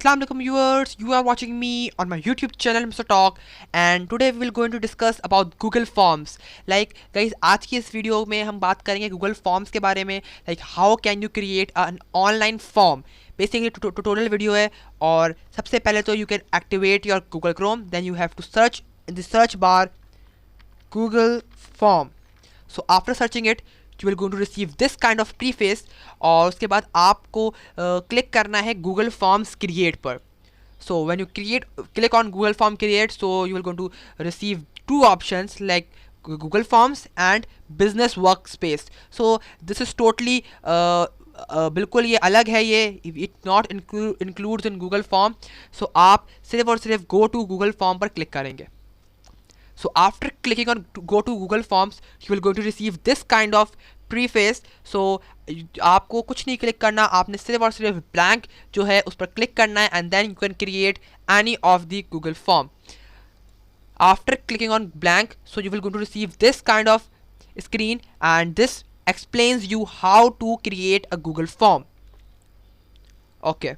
Assalamu alaikum viewers, you are watching me on my YouTube channel Mr. Talk and today we will going to discuss about Google Forms. Like guys, आज की इस video में हम बात करेंगे Google Forms के बारे में. Like how can you create an online form. Basically tutorial video है और सबसे पहले तो you can activate your Google Chrome, then you have to search in the search bar Google Form. So after searching it you will going to receive this kind of preface और उसके बाद आपको click करना है Google Forms create पर. So when you click on Google Form create, so you will going to receive two options like Google Forms and business workspace. So this is totally बिल्कुल ये अलग है, ये it not includes in Google Form. So आप सिर्फ और सिर्फ go to Google Form पर क्लिक करेंगे. So after clicking on go to Google Forms, you will going to receive this kind of preface. So आपको कुछ नहीं क्लिक करना, आपने सिर्फ और सिर्फ blank जो है उस पर क्लिक करना है and then you can create any of the Google Form. After clicking on blank, so you will going to receive this kind of screen and this explains you how to create a Google Form. Okay.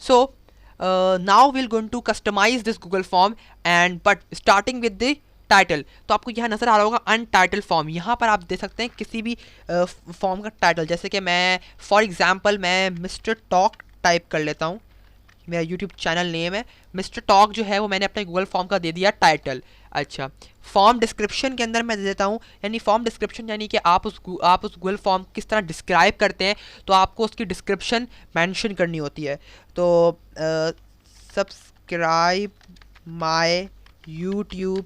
So now we're going to customize this Google Form and but starting with the title. तो आपको यहाँ नज़र आ रहा होगा अनटाइटल form. यहाँ पर आप देख सकते हैं किसी भी फॉर्म का टाइटल, जैसे कि मैं फॉर एग्जांपल मैं मिस्टर टॉक टाइप कर लेता हूँ. मेरा यूट्यूब चैनल नेम है मिस्टर टॉक, जो है वो मैंने अपने गूगल फॉर्म का दे दिया टाइटल. अच्छा, फॉर्म डिस्क्रिप्शन के अंदर मैं दे देता हूँ, यानी फॉर्म डिस्क्रिप्शन यानी कि आप उस गूगल फॉर्म किस तरह डिस्क्राइब करते हैं तो आपको उसकी डिस्क्रिप्शन मेंशन करनी होती है. तो सब्सक्राइब माय यूट्यूब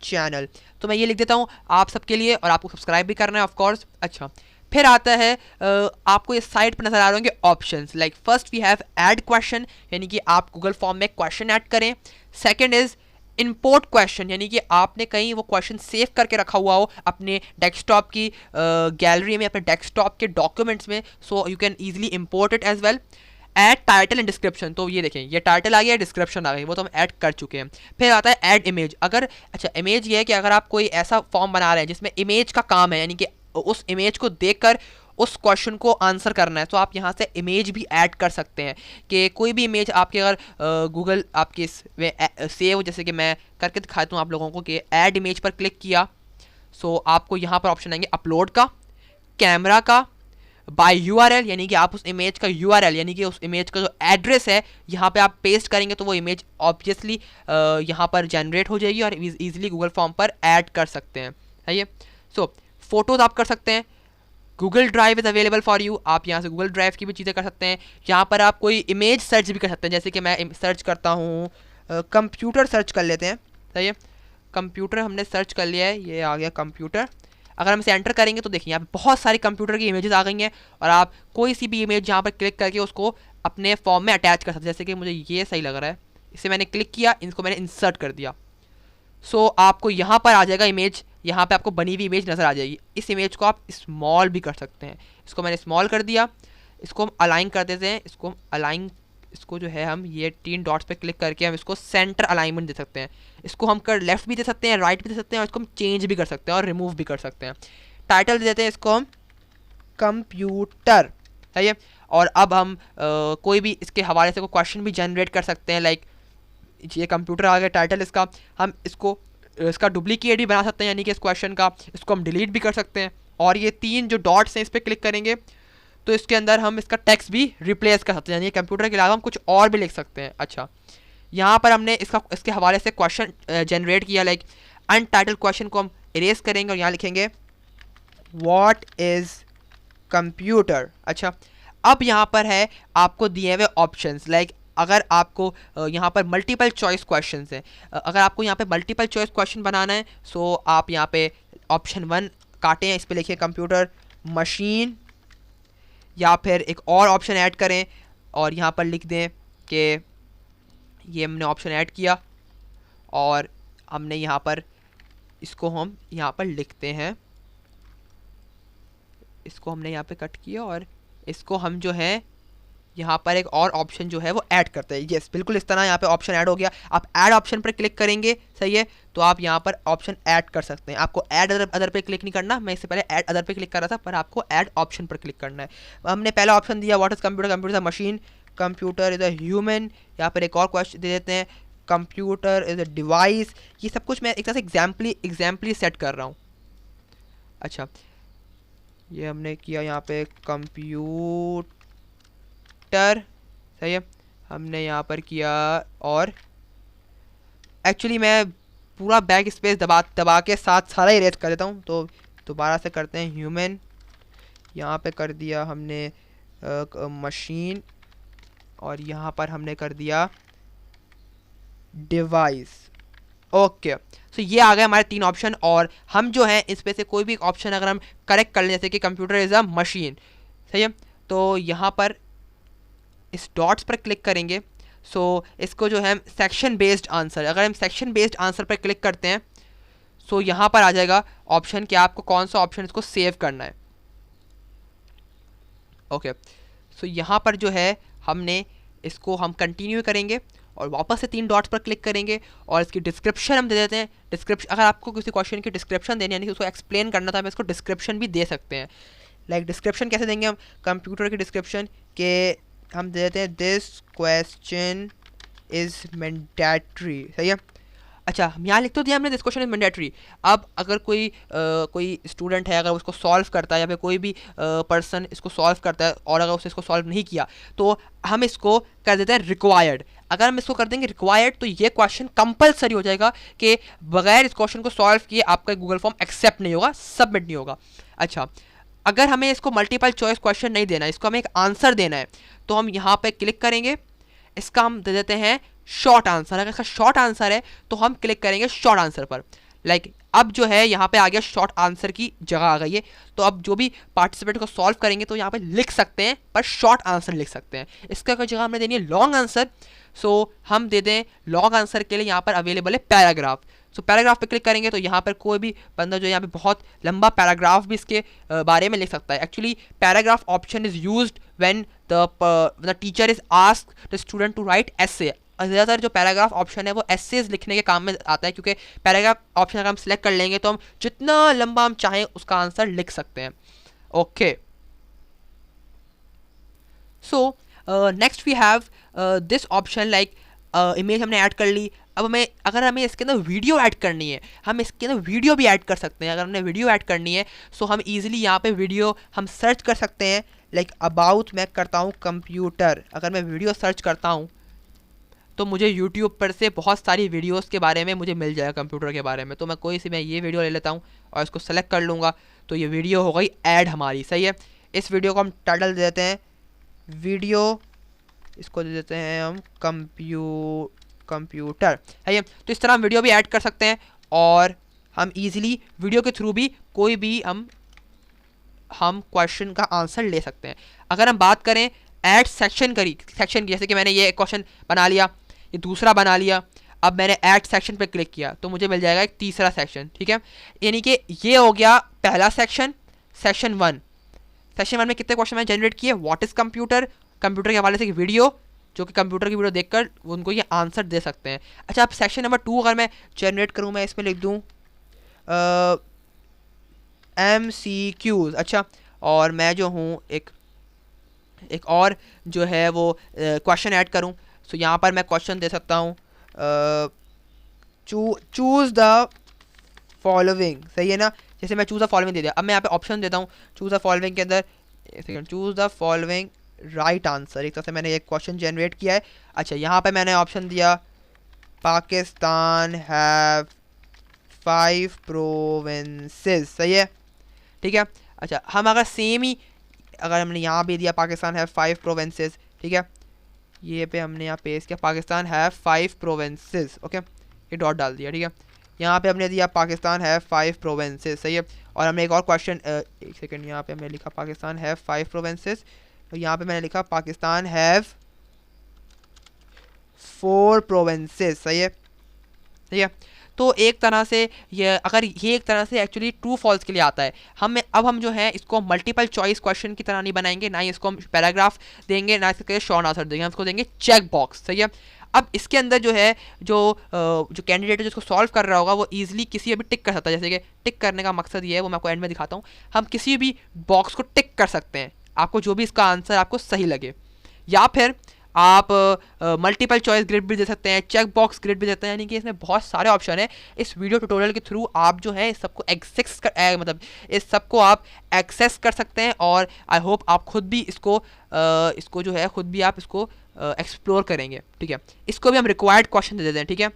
चैनल, तो मैं ये लिख देता हूँ आप सबके लिए और आपको सब्सक्राइब भी करना है ऑफ कोर्स. अच्छा, फिर आता है आपको ये साइड पर नजर आ रहे होंगे options. Like first we have add question, यानी कि आप गूगल फॉर्म में क्वेश्चन ऐड करें. सेकंड इज इंपोर्ट क्वेश्चन, यानी कि आपने कहीं वो क्वेश्चन सेव करके रखा हुआ हो अपने डेस्कटॉप की गैलरी में, अपने डेस्कटॉप के डॉक्यूमेंट्स में, so you can easily import it as well. Add title and description, तो ये देखें ये टाइटल आ गया, डिस्क्रिप्शन आ गई, वो तो हम ऐड कर चुके हैं. फिर आता है ऐड इमेज. अगर अच्छा इमेज ये है कि अगर आप कोई ऐसा फॉर्म बना रहे हैं जिसमें इमेज का काम है, यानी कि उस इमेज को देखकर उस क्वेश्चन को आंसर करना है, तो आप यहाँ से इमेज भी ऐड कर सकते हैं कि कोई भी इमेज आपके अगर गूगल आपके सेव, जैसे कि मैं करके दिखाता हूँ आप लोगों को कि ऐड इमेज पर क्लिक किया, सो आपको यहाँ पर ऑप्शन आएंगे अपलोड का, कैमरा का, बाय यूआरएल, यानी कि आप उस इमेज का यूआरएल यानी कि उस इमेज का जो एड्रेस है यहाँ पे आप पेस्ट करेंगे तो वो इमेज ऑब्वियसली यहाँ पर जनरेट हो जाएगी और ईजिली गूगल फॉर्म पर ऐड कर सकते हैं. है ये. सो फोटोज़ आप कर सकते हैं. Google drive is available for you, आप यहाँ से गूगल ड्राइव की भी चीज़ें कर सकते हैं. यहाँ पर आप कोई इमेज सर्च भी कर सकते हैं, जैसे कि मैं सर्च करता हूँ कंप्यूटर सर्च कर लेते हैं. सही है, कंप्यूटर हमने सर्च कर लिया है, ये आ गया कंप्यूटर. अगर हम इसे एंटर करेंगे तो देखिए यहाँ पे बहुत सारी कंप्यूटर की इमेजेस आ गई हैं और आप कोई सी भी इमेज यहाँ पर क्लिक करके उसको अपने फॉर्म में अटैच कर सकते हैं. जैसे कि मुझे ये सही लग रहा है, इसे मैंने क्लिक किया, इसको मैंने इंसर्ट कर दिया. सो आपको यहाँ पर आ जाएगा इमेज, यहाँ पे आपको बनी हुई इमेज नज़र आ जाएगी. इस इमेज को आप स्मॉल भी कर सकते हैं. इसको मैंने स्मॉल कर दिया, इसको हम अलाइन कर देते हैं. इसको हम अलाइन, इसको जो है हम ये 3 डॉट्स पे क्लिक करके हम इसको सेंटर अलाइनमेंट दे सकते हैं. इसको हम कर लेफ्ट भी दे सकते हैं, राइट भी दे सकते हैं और इसको हम चेंज भी कर सकते हैं और रिमूव भी कर सकते हैं. टाइटल दे देते हैं इसको हम कंप्यूटर. है ये. और अब हम कोई भी इसके हवाले से कोई क्वेश्चन भी जनरेट कर सकते हैं. लाइक ये कंप्यूटर आ गया टाइटल इसका, हम इसका डुप्लीकेट भी बना सकते हैं, यानी कि इस क्वेश्चन का इसको हम डिलीट भी कर सकते हैं. और ये 3 जो डॉट्स हैं इस पर क्लिक करेंगे तो इसके अंदर हम इसका टेक्स्ट भी रिप्लेस कर सकते हैं, यानी कंप्यूटर के अलावा हम कुछ और भी लिख सकते हैं. अच्छा, यहाँ पर हमने इसके हवाले से क्वेश्चन जनरेट किया. लाइक अनटाइटल क्वेश्चन को हम इरेज करेंगे और यहाँ लिखेंगे व्हाट इज़ कंप्यूटर. अच्छा, अब यहाँ पर है आपको दिए हुए ऑप्शंस. लाइक अगर आपको यहाँ पर मल्टीपल चॉइस क्वेश्चंस हैं, अगर आपको यहाँ पे मल्टीपल चॉइस क्वेश्चन बनाना है, सो आप यहाँ पे ऑप्शन 1 काटें, इस पर लिखिए कंप्यूटर मशीन, या फिर एक और ऑप्शन ऐड करें और यहाँ पर लिख दें कि ये हमने ऑप्शन ऐड किया और हमने यहाँ पर इसको हम यहाँ पर लिखते हैं, इसको हमने यहाँ पे कट किया और इसको हम जो है यहाँ पर एक और ऑप्शन जो है वो ऐड करते हैं. यस, बिल्कुल इस तरह यहाँ पे ऑप्शन ऐड हो गया. आप ऐड ऑप्शन पर क्लिक करेंगे, सही है, तो आप यहाँ पर ऑप्शन ऐड कर सकते हैं. आपको ऐड अदर पे क्लिक नहीं करना, मैं इससे पहले ऐड अदर पे क्लिक कर रहा था, पर आपको ऐड ऑप्शन पर क्लिक करना है. हमने पहला ऑप्शन दिया what is computer, computer machine, computer is a human, यहाँ पर एक और क्वेश्चन दे देते हैं, कंप्यूटर इज़ अ डिवाइस। ये सब कुछ मैं एक तरह से एग्जाम्पली सेट कर रहा हूँ। अच्छा, ये हमने किया यहाँ पे कंप्यूटर, सही है, हमने यहाँ पर किया। और एक्चुअली मैं पूरा बैक स्पेस दबा के साथ सारा इरेज कर देता हूँ, तो दोबारा से करते हैं ह्यूमन, यहाँ पे कर दिया हमने मशीन, और यहाँ पर हमने कर दिया डिवाइस। ओके, सो ये आ गए हमारे 3 ऑप्शन, और हम जो है इस पे से कोई भी ऑप्शन अगर हम करेक्ट कर लें, जैसे कि कंप्यूटर इज़ अ मशीन, सही है, तो यहाँ पर इस डॉट्स पर क्लिक करेंगे। सो इसको जो है सेक्शन बेस्ड आंसर, अगर हम सेक्शन बेस्ड आंसर पर क्लिक करते हैं, सो यहाँ पर आ जाएगा ऑप्शन कि आपको कौन सा ऑप्शन इसको सेव करना है। ओके, सो यहाँ पर जो है हमने इसको हम कंटिन्यू करेंगे और वापस से 3 डॉट्स पर क्लिक करेंगे, और इसकी डिस्क्रिप्शन हम दे देते हैं। डिस्क्रिप्शन, अगर आपको किसी क्वेश्चन की डिस्क्रिप्शन देनी है, यानी कि उसको एक्सप्लेन करना था, हम इसको डिस्क्रिप्शन भी दे सकते हैं। लाइक डिस्क्रिप्शन कैसे देंगे हम कंप्यूटर की डिस्क्रिप्शन के, हम दे देते हैं दिस क्वेश्चन इज़ मैंडेटरी, सही है। अच्छा, हम यहाँ लिख तो दिया हमने दिस क्वेश्चन इज मैंडेटरी। अब अगर कोई स्टूडेंट है, अगर उसको सॉल्व करता है, या फिर कोई भी पर्सन इसको सॉल्व करता है, और अगर उसने इसको सॉल्व नहीं किया, तो हम इसको कर देते हैं रिक्वायर्ड। अगर हम इसको कर देंगे रिक्वायर्ड, तो ये क्वेश्चन कंपलसरी हो जाएगा कि बगैर इस क्वेश्चन को सॉल्व किए आपका गूगल फॉर्म एक्सेप्ट नहीं होगा, सबमिट नहीं होगा। अच्छा, अगर हमें इसको मल्टीपल चॉइस क्वेश्चन नहीं देना है, इसको हमें एक आंसर देना है, तो हम यहाँ पे क्लिक करेंगे, इसका हम दे देते हैं शॉर्ट आंसर। अगर इसका शॉर्ट आंसर है तो हम क्लिक करेंगे शॉर्ट आंसर पर। लाइक अब जो है यहाँ पे आ गया शॉर्ट आंसर की जगह आ गई है, तो अब जो भी पार्टिसिपेंट को सॉल्व करेंगे तो यहाँ पे लिख सकते हैं, पर शॉर्ट आंसर लिख सकते हैं। इसका कोई जगह हमें देनी है लॉन्ग आंसर, सो हम दे दें लॉन्ग आंसर के लिए यहाँ पर अवेलेबल है पैराग्राफ। सो पैराग्राफ पे क्लिक करेंगे तो यहाँ पर कोई भी बंदा जो यहाँ पे बहुत लंबा पैराग्राफ भी इसके बारे में लिख सकता है। Actually paragraph option is used when the teacher is asked the student to write essay. ज़्यादातर जो पैराग्राफ ऑप्शन है वो एसेज लिखने के काम में आता है, क्योंकि पैराग्राफ ऑप्शन अगर हम सेलेक्ट कर लेंगे तो हम जितना लंबा हम चाहें उसका आंसर लिख सकते हैं। Okay, so next we have this option, like image हमने ऐड कर ली। अब हमें अगर हमें इसके अंदर वीडियो ऐड करनी है, हम इसके अंदर वीडियो भी ऐड कर सकते हैं। अगर हमने वीडियो ऐड करनी है, सो हम इजीली यहाँ पे वीडियो हम सर्च कर सकते हैं। लाइक अबाउट मैं करता हूँ कंप्यूटर, अगर मैं वीडियो सर्च करता हूँ तो मुझे यूट्यूब पर से बहुत सारी वीडियोस के बारे में मुझे मिल जाएगा कंप्यूटर के बारे में। तो मैं कोई सी मैं ये वीडियो ले लेता हूँ और इसको सेलेक्ट कर लूँगा, तो ये वीडियो हो गई ऐड हमारी, सही है। इस वीडियो को हम टाइटल दे देते हैं वीडियो, इसको दे देते हैं हम कंप्यूटर, है ये। तो इस तरह हम वीडियो भी ऐड कर सकते हैं, और हम इजीली वीडियो के थ्रू भी कोई भी हम क्वेश्चन का आंसर ले सकते हैं। अगर हम बात करें ऐड सेक्शन की, जैसे कि मैंने ये क्वेश्चन बना लिया, ये दूसरा बना लिया, अब मैंने ऐड सेक्शन पे क्लिक किया तो मुझे मिल जाएगा एक तीसरा सेक्शन, ठीक है। यानी कि ये हो गया पहला सेक्शन, सेक्शन 1। सेक्शन 1 में कितने क्वेश्चन मैंने जनरेट किए, व्हाट इज़ कंप्यूटर, कंप्यूटर के हवाले से वीडियो, जो कि कंप्यूटर की वीडियो देखकर उनको ये आंसर दे सकते हैं। अच्छा, अब सेक्शन नंबर 2 अगर मैं जनरेट करूँ, मैं इसमें लिख दूँ MCQs। अच्छा, और मैं जो हूँ एक और जो है वो क्वेश्चन ऐड करूँ, सो यहाँ पर मैं क्वेश्चन दे सकता हूँ चूज़ द फॉलोइंग, सही है ना। जैसे मैं चूज़ द फॉलोइंग दे दिया, अब मैं यहाँ पे ऑप्शन देता हूँ चूज़ द फॉलोइंग के अंदर, choose the following right answer. एक तरह से मैंने एक क्वेश्चन जनरेट किया है। अच्छा, यहाँ पे मैंने ऑप्शन दिया पाकिस्तान हैव 5 प्रोविंसेस, सही है, ठीक है। अच्छा, हम अगर सेम ही अगर हमने यहाँ भी दिया पाकिस्तान हैव 5 प्रोविंसेस, ठीक है, ये पे हमने यहाँ पेस्ट किया पाकिस्तान हैव 5 प्रोविंसेस, ओके, ये डॉट डाल दिया, ठीक है। यहाँ पे हमने दिया पाकिस्तान हैव 5 प्रोविंसेस, सही है। और हमने एक और क्वेश्चन, एक सेकंड, यहाँ पे हमने लिखा पाकिस्तान हैव 5 प्रोविंसेस, और यहाँ पे मैंने लिखा पाकिस्तान हैव 4 प्रोविंसेस, सही है, सही है। तो एक तरह से ये एक तरह से एक्चुअली ट्रू फॉल्स के लिए आता है। हम जो है इसको मल्टीपल चॉइस क्वेश्चन की तरह नहीं बनाएंगे, ना ही इसको हम पैराग्राफ देंगे, ना इसके शॉर्ट आंसर देंगे, हम इसको देंगे चेक बॉक्स, सही है। अब इसके अंदर जो है जो कैंडिडेट है जिसको सॉल्व कर रहा होगा वो ईजिली किसी भी टिक कर सकता है। जैसे कि टिक करने का मकसद ये है, वो मैं आपको एंड में दिखाता हूँ। हम किसी भी बॉक्स को टिक कर सकते हैं, आपको जो भी इसका आंसर आपको सही लगे, या फिर आप मल्टीपल चॉइस ग्रिड भी दे सकते हैं, चेक बॉक्स ग्रिड भी देते हैं, यानी कि इसमें बहुत सारे ऑप्शन है। इस वीडियो ट्यूटोरियल के थ्रू आप जो है इस सबको मतलब इस सबको आप एक्सेस कर सकते हैं, और आई होप आप खुद भी इसको जो है खुद भी आप इसको एक्सप्लोर करेंगे। ठीक है, इसको भी हम रिक्वायर्ड क्वेश्चन दे देते हैं। ठीक है,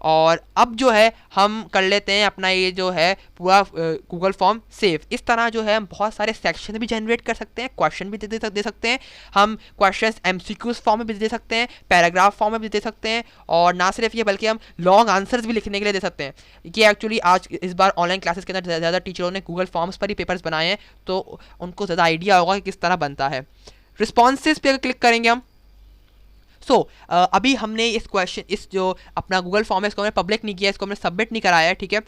और अब जो है हम कर लेते हैं अपना ये जो है पूरा गूगल फॉर्म सेव। इस तरह जो है हम बहुत सारे सेक्शन भी जनरेट कर सकते हैं, क्वेश्चन भी दे सकते हैं, हम क्वेश्चंस एमसीक्यूज फॉर्म में भी दे सकते हैं, पैराग्राफ फॉर्म में भी दे सकते हैं, और ना सिर्फ ये बल्कि हम लॉन्ग आंसर्स भी लिखने के लिए दे सकते हैं। ये एक्चुअली आज इस बार ऑनलाइन क्लासेस के अंदर ज़्यादा टीचरों ने गूगल फॉर्म्स पर ही पेपर्स बनाए हैं, तो उनको ज़्यादा आइडिया होगा कि किस तरह बनता है। रिस्पॉन्सेज पे अगर क्लिक करेंगे हम, अभी हमने इस जो अपना गूगल फॉर्म है इसको हमने पब्लिक नहीं किया, इसको हमने सबमिट नहीं कराया है। ठीक है,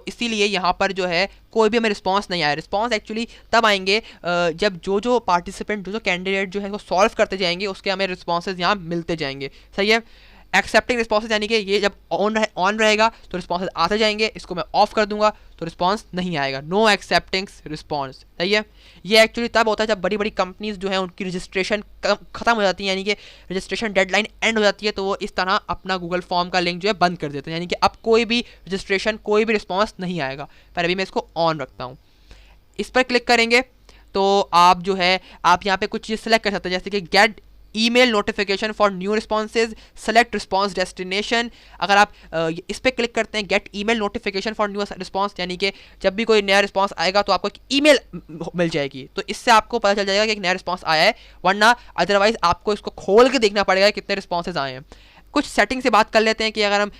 इसीलिए यहाँ पर जो है कोई भी हमें रिस्पांस नहीं आया। रिस्पांस एक्चुअली तब आएंगे जब जो पार्टिसिपेंट जो कैंडिडेट जो है इसको सॉल्व करते जाएंगे उसके हमें रिस्पॉन्सेज यहाँ मिलते जाएंगे। सही है, एक्सेप्टिंग रिस्पॉन्सेज यानी कि ये जब ऑन रहेगा तो रिस्पॉन्सेज आते जाएंगे, इसको मैं ऑफ कर दूंगा तो रिस्पॉन्स नहीं आएगा, नो एक्सेप्टिंग रिस्पॉन्स। सही है, ये एक्चुअली तब होता है जब बड़ी बड़ी कंपनीज जो है उनकी रजिस्ट्रेशन खत्म हो जाती है, यानी कि रजिस्ट्रेशन डेडलाइन एंड हो जाती है, तो वो इस तरह अपना गूगल फॉर्म का लिंक जो है बंद कर देते हैं, यानी कि अब कोई भी रजिस्ट्रेशन कोई भी रिस्पॉन्स नहीं आएगा। पर अभी मैं इसको ऑन रखता हूँ। इस पर क्लिक करेंगे तो आप जो है आप यहाँ पे कुछ चीज़ सेलेक्ट कर सकते हैं, जैसे कि gate email notification for new responses, select response destination. अगर आप इस पर क्लिक करते हैं gate email notification for new response, यानी कि जब भी कोई नया रिस्पॉन्स आएगा तो आपको एक ईमेल मिल जाएगी, तो इससे आपको पता चल जाएगा कि एक नया रिस्पॉन्स आया है, वरना अदरवाइज आपको इसको खोल के देखना पड़ेगा कितने रिस्पॉन्सेज आए हैं। कुछ सेटिंग से बात कर लेते हैं कि अगर हम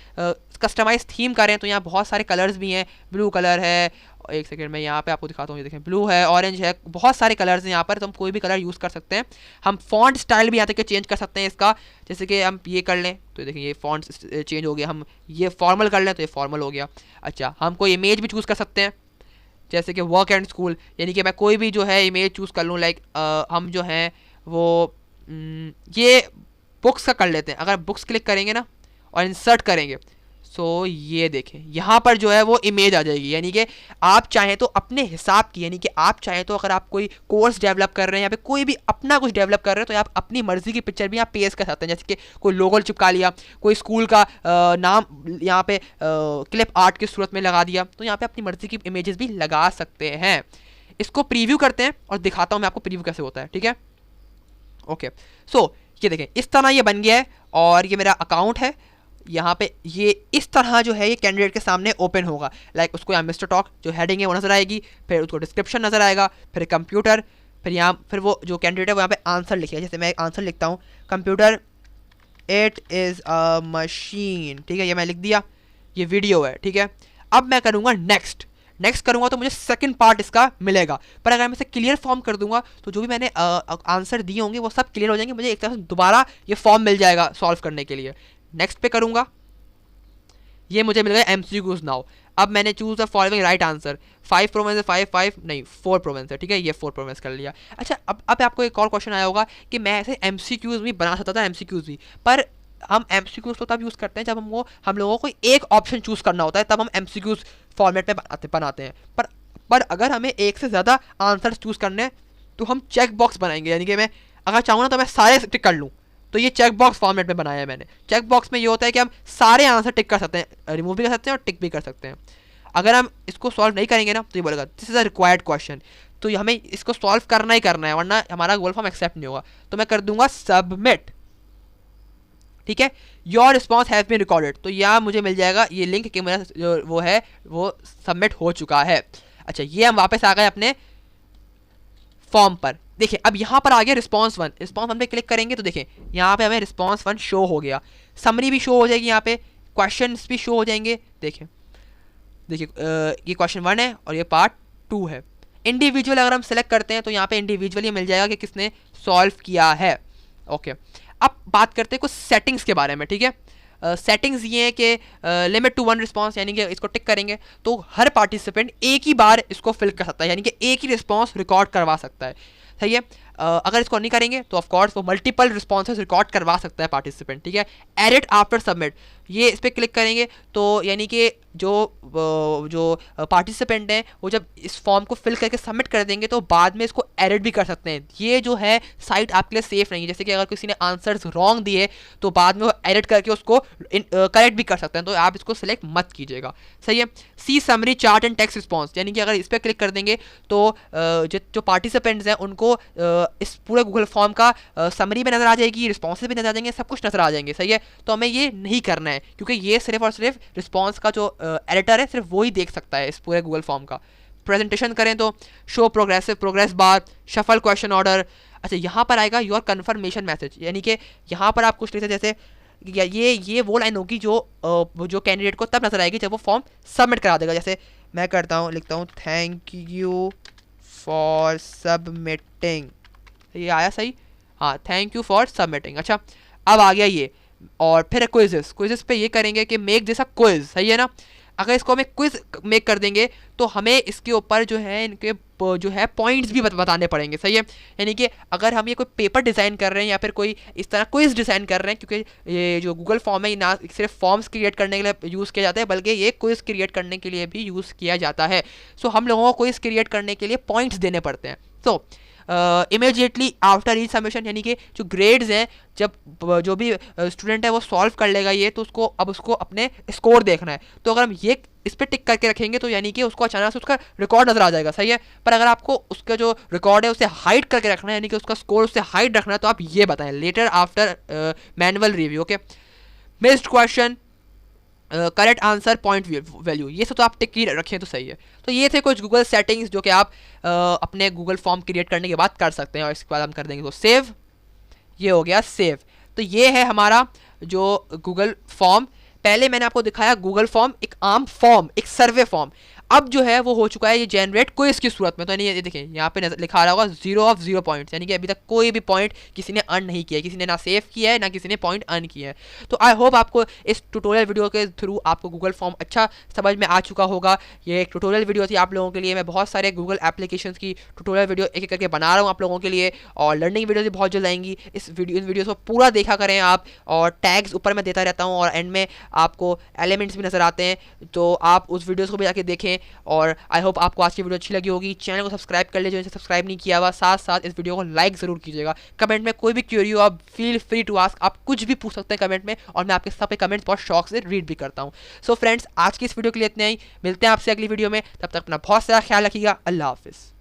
कस्टमाइज थीम करें तो यहाँ बहुत सारे कलर्स भी हैं, ब्लू कलर है, एक सेकंड में यहाँ पे आपको दिखाता हूँ, ये देखें ब्लू है, ऑरेंज है, बहुत सारे कलर्स हैं यहाँ पर, तो हम कोई भी कलर यूज़ कर सकते हैं। हम फॉन्ट स्टाइल भी यहाँ तक चेंज कर सकते हैं इसका, जैसे कि हम ये कर लें तो देखिए ये फॉन्ट चेंज हो गया, हम ये फॉर्मल कर लें तो ये फॉर्मल हो गया। अच्छा, हम कोई इमेज भी चूज़ कर सकते हैं, जैसे कि वर्क एंड स्कूल, यानी कि मैं कोई भी जो है इमेज चूज़ कर लूँ, लाइक हम जो हैं वो ये बुक्स का कर लेते हैं। अगर बुक्स क्लिक करेंगे ना और इंसर्ट करेंगे, सो ये देखें यहाँ पर जो है वो इमेज आ जाएगी, यानी कि आप चाहें तो अपने हिसाब की, यानी कि आप चाहें तो अगर आप कोई कोर्स डेवलप कर रहे हैं या फिर कोई भी अपना कुछ डेवलप कर रहे हैं तो आप अपनी मर्जी की पिक्चर भी आप पेस्ट कर सकते हैं, जैसे कि कोई लोगो चिपका लिया, कोई स्कूल का नाम यहाँ पे क्लिप आर्ट की सूरत में लगा दिया, तो यहाँ पे अपनी मर्जी की इमेजेस भी लगा सकते हैं। इसको प्रीव्यू करते हैं और दिखाता हूँ मैं आपको प्रीव्यू कैसे होता है। ठीक है, ओके, ये देखें इस तरह ये बन गया है, और ये मेरा अकाउंट है। यहाँ पे ये इस तरह जो है ये कैंडिडेट के सामने ओपन होगा, लाइक उसको यहाँ मिस्टर टॉक जो हेडिंग है वो नजर आएगी, फिर उसको डिस्क्रिप्शन नजर आएगा, फिर कंप्यूटर, फिर वो जो कैंडिडेट है वो यहाँ पे आंसर लिखेगा, जैसे मैं आंसर लिखता हूँ computer it is a machine. ठीक है, ये मैं लिख दिया, ये वीडियो है। ठीक है, अब मैं करूँगा नेक्स्ट करूँगा तो मुझे सेकंड पार्ट इसका मिलेगा, पर अगर मैं इसे क्लियर फॉर्म कर दूंगा तो जो भी मैंने आंसर दिए होंगे वो सब क्लियर हो जाएंगे, मुझे एक तरह से दोबारा ये फॉर्म मिल जाएगा सॉल्व करने के लिए। नेक्स्ट पे करूँगा, ये मुझे मिल गया एमसीक्यूज नाउ। अब मैंने choose the following right answer, 5 Provence है, 5 नहीं 4 प्रोवेंस है। ठीक है, ये 4 प्रोवेंस कर लिया। अच्छा, अब आपको एक और क्वेश्चन आया होगा कि मैं ऐसे एमसीक्यूज भी बना सकता था, एमसीक्यूज भी, पर हम एमसीक्यूज तो तब यूज़ करते हैं जब हम लोगों को एक ऑप्शन चूज़ करना होता है, तब हम एमसीक्यूज फॉर्मेट में बनाते हैं। पर अगर हमें एक से ज़्यादा आंसर चूज़ करने हैं तो हम चेक बॉक्स बनाएंगे, यानी कि मैं अगर चाहूँ ना तो मैं सारे टिक कर लूँ, तो ये चेक बॉक्स फॉर्मेट में बनाया है मैंने। चेक बॉक्स में ये होता है कि हम सारे आंसर टिक कर सकते हैं, रिमूव भी कर सकते हैं और टिक भी कर सकते हैं। अगर हम इसको सॉल्व नहीं करेंगे ना तो ये बोलेगा this is a required question, तो हमें इसको सॉल्व करना ही करना है, वरना हमारा गूगल फॉर्म एक्सेप्ट नहीं होगा। तो मैं कर दूंगा सबमिट। ठीक है, your response have been recorded, तो यहाँ मुझे मिल जाएगा ये लिंक कि मेरा जो वो है वो सबमिट हो चुका है। अच्छा, ये हम वापस आ गए अपने फॉर्म पर। देखिए अब यहाँ पर आ गया रिस्पॉन्स 1। रिस्पॉन्स 1 पे क्लिक करेंगे तो देखें यहाँ पे हमें रिस्पॉन्स 1 शो हो गया, समरी भी शो हो जाएगी, यहाँ पे क्वेश्चंस भी शो हो जाएंगे। देखिए ये क्वेश्चन 1 है और ये पार्ट 2 है। इंडिविजुअल अगर हम सेलेक्ट करते हैं तो यहाँ पे इंडिविजुअली मिल जाएगा कि किसने सॉल्व किया है। ओके, अब बात करते हैं कुछ सेटिंग्स के बारे में। ठीक है, सेटिंग्स ये है कि लिमिट टू 1 रिस्पॉन्स, यानी कि इसको टिक करेंगे तो हर पार्टिसिपेंट एक ही बार इसको फिल कर सकता है, यानी कि एक ही रिस्पॉन्स रिकॉर्ड करवा सकता है। सही है, अगर इसको नहीं करेंगे तो ऑफकोर्स वो मल्टीपल रिस्पॉन्सेज रिकॉर्ड करवा सकता है पार्टिसिपेंट। ठीक है, एडिट आफ्टर सबमिट, ये इस पर क्लिक करेंगे तो यानी कि जो पार्टिसिपेंट हैं वो जब इस फॉर्म को फिल करके सबमिट कर देंगे तो बाद में इसको एडिट भी कर सकते हैं। ये जो है साइट आपके लिए सेफ नहीं है। जैसे कि अगर किसी ने आंसर्स रॉन्ग दिए तो बाद में वो एडिट करके उसको करेक्ट भी कर सकते हैं, तो आप इसको सिलेक्ट मत कीजिएगा। सही है। C summary chart and text response, यानी कि अगर इस पर क्लिक कर देंगे तो जो पार्टिसिपेंट्स हैं उनको इस पूरे गूगल फॉर्म का समरी भी नजर आ जाएगी, रिस्पॉन्सेज भी नजर आ जाएंगे, सब कुछ नजर आ जाएंगे। सही है। तो हमें ये नहीं करना है क्योंकि ये सिर्फ और सिर्फ रिस्पॉन्स का जो एडिटर है सिर्फ वो ही देख सकता है इस पूरे गूगल फॉर्म का। प्रेजेंटेशन करें तो show progress bar, shuffle question order. अच्छा, यहाँ पर आएगा योर कन्फर्मेशन मैसेज, यानी कि यहाँ पर आप कुछ लिखते जैसे ये वो लाइन होगी जो कैंडिडेट को तब नजर आएगी जब वो फॉर्म सबमिट करा देगा। जैसे मैं करता हूँ, लिखता हूँ थैंक यू फॉर सबमिटिंग। ये आया सही? हाँ, थैंक यू फॉर सबमिटिंग। अच्छा, अब आ गया ये। और फिर क्विज़ेस पे ये करेंगे कि मेक दिस अ क्विज। सही है ना। अगर इसको हमें क्विज मेक कर देंगे तो हमें इसके ऊपर जो है इनके जो है पॉइंट्स भी बताने पड़ेंगे। सही है। यानी कि अगर हम ये कोई पेपर डिज़ाइन कर रहे हैं या फिर कोई इस तरह क्विज डिज़ाइन कर रहे हैं, क्योंकि ये जो गूगल फॉर्म है ना सिर्फ फॉर्म्स क्रिएट करने के लिए यूज़ किया जाता है बल्कि ये क्विज क्रिएट करने के लिए भी यूज़ किया जाता है। सो हम लोगों को क्विज क्रिएट करने के लिए पॉइंट्स देने पड़ते हैं। सो इमीडिएटली आफ्टर ईच सबमिशन, यानी कि जो ग्रेड्स हैं जब जो भी स्टूडेंट है वो सॉल्व कर लेगा ये, तो उसको अपने स्कोर देखना है। तो अगर हम ये इस पर टिक करके रखेंगे तो यानी कि उसको अचानक से उसका रिकॉर्ड नजर आ जाएगा। सही है। पर अगर आपको उसका जो रिकॉर्ड है उसे हाइड करके रखना है, यानी कि उसका स्कोर उससे हाइड रखना है, तो आप ये बताएं later after manual review. Okay. Missed question, correct answer, point value, ये सब तो आप टिक ही रखें तो सही है। तो ये थे कुछ गूगल सेटिंग्स जो कि आप अपने गूगल फॉर्म क्रिएट करने के बाद कर सकते हैं। और इसके बाद हम कर देंगे तो सेव। ये हो गया सेव। तो ये है हमारा जो गूगल फॉर्म। पहले मैंने आपको दिखाया गूगल फॉर्म एक आम फॉर्म, एक सर्वे फॉर्म। अब जो है वो हो चुका है ये जनरेट क्विज की सूरत में। तो ये देखें यहाँ पे लिखा रहा होगा 0 of 0 पॉइंट्स, यानी कि अभी तक कोई भी पॉइंट किसी ने अर्न नहीं किया है, किसी ने ना सेव किया है ना किसी ने पॉइंट अर्न किया है। तो आई होप आपको इस ट्यूटोरियल वीडियो के थ्रू आपको गूगल फॉर्म अच्छा समझ में आ चुका होगा। ये एक ट्यूटोरियल वीडियो थी आप लोगों के लिए। मैं बहुत सारे गूगल एप्लीकेशन की ट्यूटोरियल वीडियो एक एक करके बना रहा हूँ आप लोगों के लिए, और लर्निंग वीडियो भी बहुत जल्द आएंगी। इन वीडियोज़ को पूरा देखा करें आप, और टैग्स ऊपर मैं देता रहता हूँ और एंड में आपको एलिमेंट्स भी नजर आते हैं, तो आप उस वीडियोज़ को भी जाके देखें। और आई होप आपको आज की वीडियो अच्छी लगी होगी। चैनल को सब्सक्राइब कर लीजिए जिसे सब्सक्राइब नहीं किया हुआ, साथ साथ इस वीडियो को लाइक ज़रूर कीजिएगा। कमेंट में कोई भी क्वेरी हो आप फील फ्री टू आस्क, आप कुछ भी पूछ सकते हैं कमेंट में, और मैं आपके सब कमेंट्स बहुत शौक से रीड भी करता हूँ। सो फ्रेंड्स, आज की इस वीडियो के लिए इतना ही। मिलते हैं आपसे अगली वीडियो में, तब तक अपना बहुत सारा ख्याल रखिएगा। अल्लाह हाफिज़।